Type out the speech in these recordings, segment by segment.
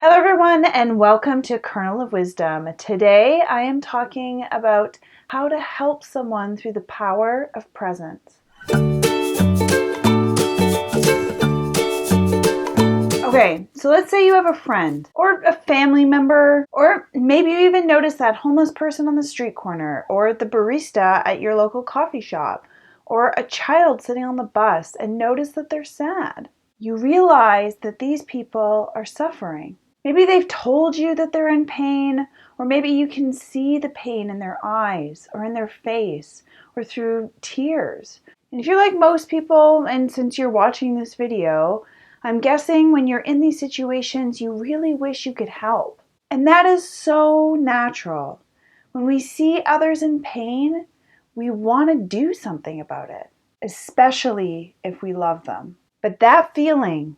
Hello everyone and welcome to Kernel of Wisdom. Today I am talking about how to help someone through the power of presence. Okay, so let's say you have a friend or a family member, or maybe you even notice that homeless person on the street corner, or the barista at your local coffee shop, or a child sitting on the bus and notice that they're sad. You realize that these people are suffering. Maybe they've told you that they're in pain, or maybe you can see the pain in their eyes or in their face or through tears. And if you're like most people, and since you're watching this video, I'm guessing when you're in these situations, you really wish you could help. And that is so natural. When we see others in pain, we want to do something about it, especially if we love them. But that feeling,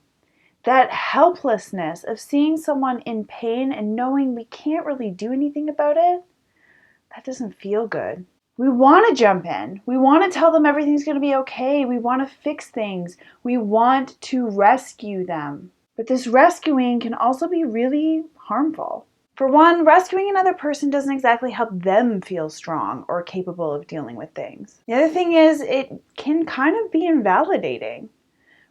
that helplessness of seeing someone in pain and knowing we can't really do anything about it, that doesn't feel good. We want to jump in. We want to tell them everything's going to be okay. We want to fix things. We want to rescue them. But this rescuing can also be really harmful. For one, rescuing another person doesn't exactly help them feel strong or capable of dealing with things. The other thing is, it can kind of be invalidating.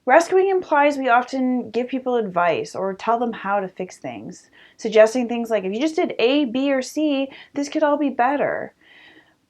Rescuing implies we often give people advice or tell them how to fix things, suggesting things like, if you just did A, B, or C, this could all be better.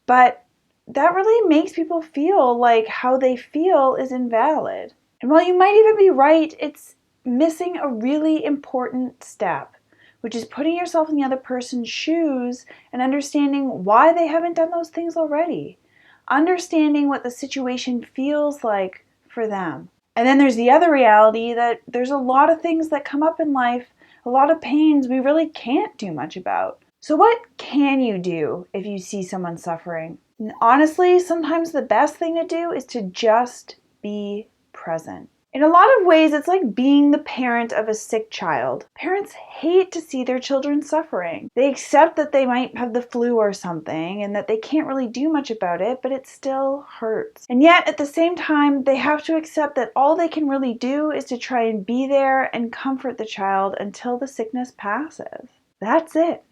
But that really makes people feel like how they feel is invalid. And while you might even be right, it's missing a really important step, which is putting yourself in the other person's shoes and understanding why they haven't done those things already. Understanding what the situation feels like for them. And then there's the other reality that there's a lot of things that come up in life, a lot of pains we really can't do much about. So what can you do if you see someone suffering? And honestly, sometimes the best thing to do is to just be present. In a lot of ways, it's like being the parent of a sick child. Parents hate to see their children suffering. They accept that they might have the flu or something and that they can't really do much about it, but it still hurts. And yet, at the same time, they have to accept that all they can really do is to try and be there and comfort the child until the sickness passes. That's it.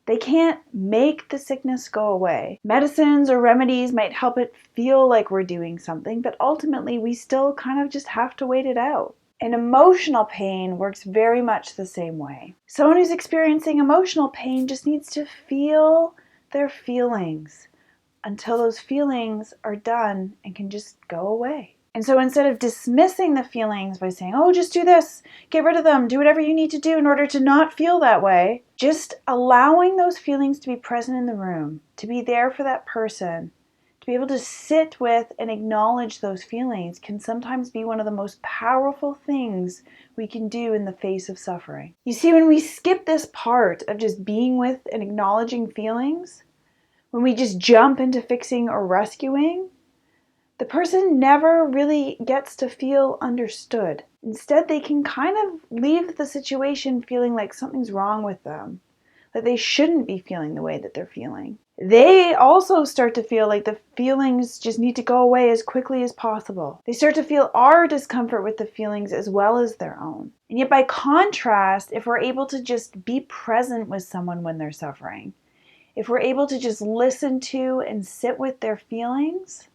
They can't make the sickness go away. Medicines or remedies might help it feel like we're doing something, but ultimately we still kind of just have to wait it out. And emotional pain works very much the same way. Someone who's experiencing emotional pain just needs to feel their feelings until those feelings are done and can just go away. And so instead of dismissing the feelings by saying, oh, just do this, get rid of them, do whatever you need to do in order to not feel that way, just allowing those feelings to be present in the room, to be there for that person, to be able to sit with and acknowledge those feelings can sometimes be one of the most powerful things we can do in the face of suffering. You see, when we skip this part of just being with and acknowledging feelings, when we just jump into fixing or rescuing, the person never really gets to feel understood. Instead, they can kind of leave the situation feeling like something's wrong with them, that they shouldn't be feeling the way that they're feeling. They also start to feel like the feelings just need to go away as quickly as possible. They start to feel our discomfort with the feelings as well as their own. And yet, by contrast, if we're able to just be present with someone when they're suffering, if we're able to just listen to and sit with their feelings,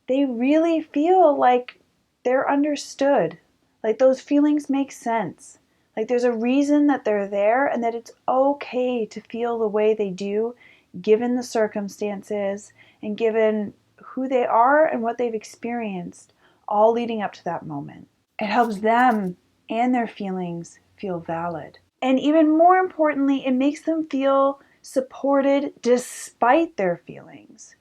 they really feel like they're understood, like those feelings make sense, like there's a reason that they're there and that it's okay to feel the way they do given the circumstances and given who they are and what they've experienced all leading up to that moment. It helps them and their feelings feel valid. And even more importantly, it makes them feel supported despite their feelings.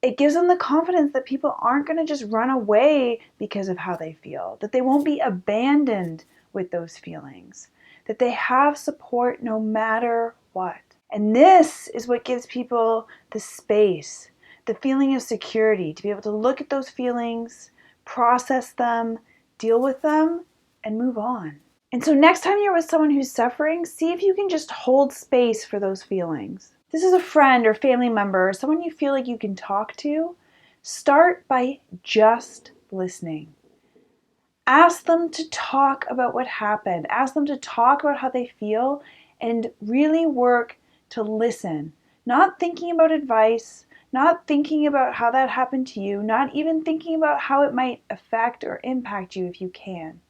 It gives them the confidence that people aren't going to just run away because of how they feel, that they won't be abandoned with those feelings, that they have support no matter what. And this is what gives people the space, the feeling of security, to be able to look at those feelings, process them, deal with them, and move on. And so next time you're with someone who's suffering, see if you can just hold space for those feelings. This is a friend or family member or someone you feel like you can talk to. Start by just listening. Ask them to talk about what happened. Ask them to talk about how they feel and really work to listen. Not thinking about advice, not thinking about how that happened to you, not even thinking about how it might affect or impact you if you can.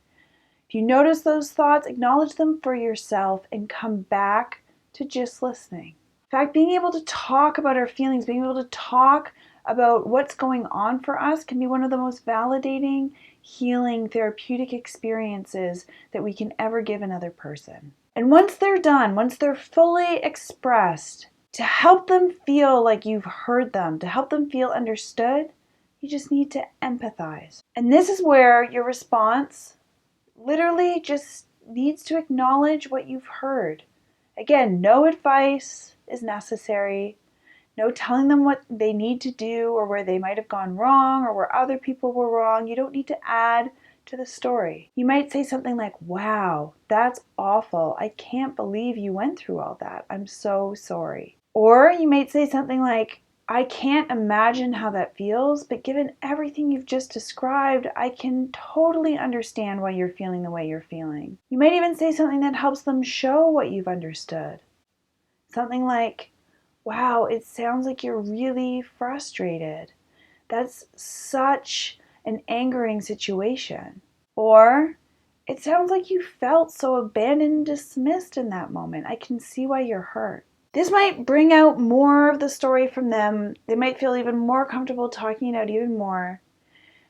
If you notice those thoughts, acknowledge them for yourself and come back to just listening. In fact, being able to talk about our feelings, being able to talk about what's going on for us can be one of the most validating, healing, therapeutic experiences that we can ever give another person. And once they're done, once they're fully expressed, to help them feel like you've heard them, to help them feel understood, you just need to empathize. And this is where your response literally just needs to acknowledge what you've heard. Again, no advice is necessary. No telling them what they need to do or where they might have gone wrong or where other people were wrong. You don't need to add to the story. You might say something like, wow, that's awful. I can't believe you went through all that. I'm so sorry. Or you might say something like, I can't imagine how that feels, but given everything you've just described, I can totally understand why you're feeling the way you're feeling. You might even say something that helps them show what you've understood. Something like, wow, it sounds like you're really frustrated. That's such an angering situation. Or, it sounds like you felt so abandoned and dismissed in that moment. I can see why you're hurt. This might bring out more of the story from them. They might feel even more comfortable talking it out even more.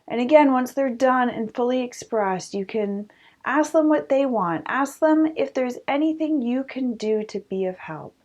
And again, once they're done and fully expressed, you can ask them what they want. Ask them if there's anything you can do to be of help.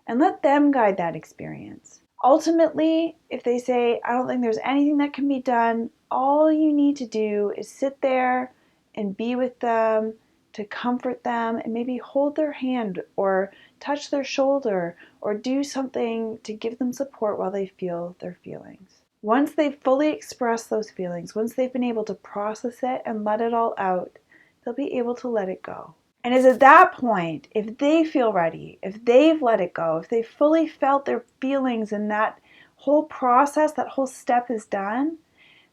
And let them guide that experience. Ultimately, if they say, I don't think there's anything that can be done, all you need to do is sit there and be with them, to comfort them, and maybe hold their hand or touch their shoulder or do something to give them support while they feel their feelings. Once they've fully expressed those feelings, once they've been able to process it and let it all out, they'll be able to let it go. And it's at that point, if they feel ready, if they've let it go, if they've fully felt their feelings and that whole process, that whole step is done,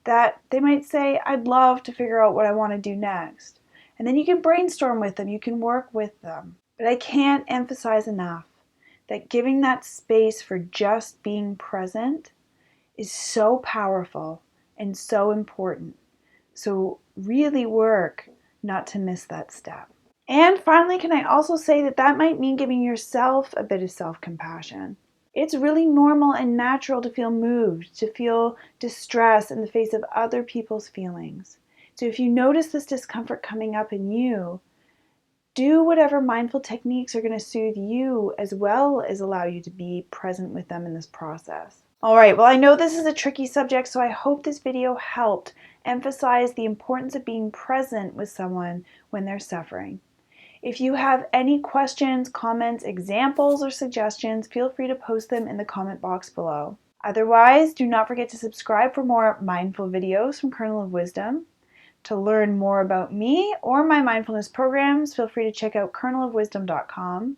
that they might say, I'd love to figure out what I want to do next. And then you can brainstorm with them, you can work with them. But I can't emphasize enough that giving that space for just being present is so powerful and so important. So really work not to miss that step. And finally, can I also say that that might mean giving yourself a bit of self-compassion. It's really normal and natural to feel moved, to feel distress in the face of other people's feelings. So if you notice this discomfort coming up in you, do whatever mindful techniques are going to soothe you as well as allow you to be present with them in this process. All right, well, I know this is a tricky subject, so I hope this video helped emphasize the importance of being present with someone when they're suffering. If you have any questions, comments, examples, or suggestions, feel free to post them in the comment box below. Otherwise, do not forget to subscribe for more mindful videos from Kernel of Wisdom. To learn more about me or my mindfulness programs, feel free to check out kernelofwisdom.com.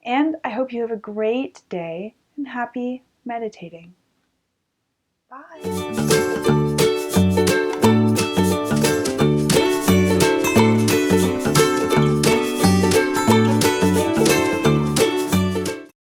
And I hope you have a great day and happy meditating. Bye.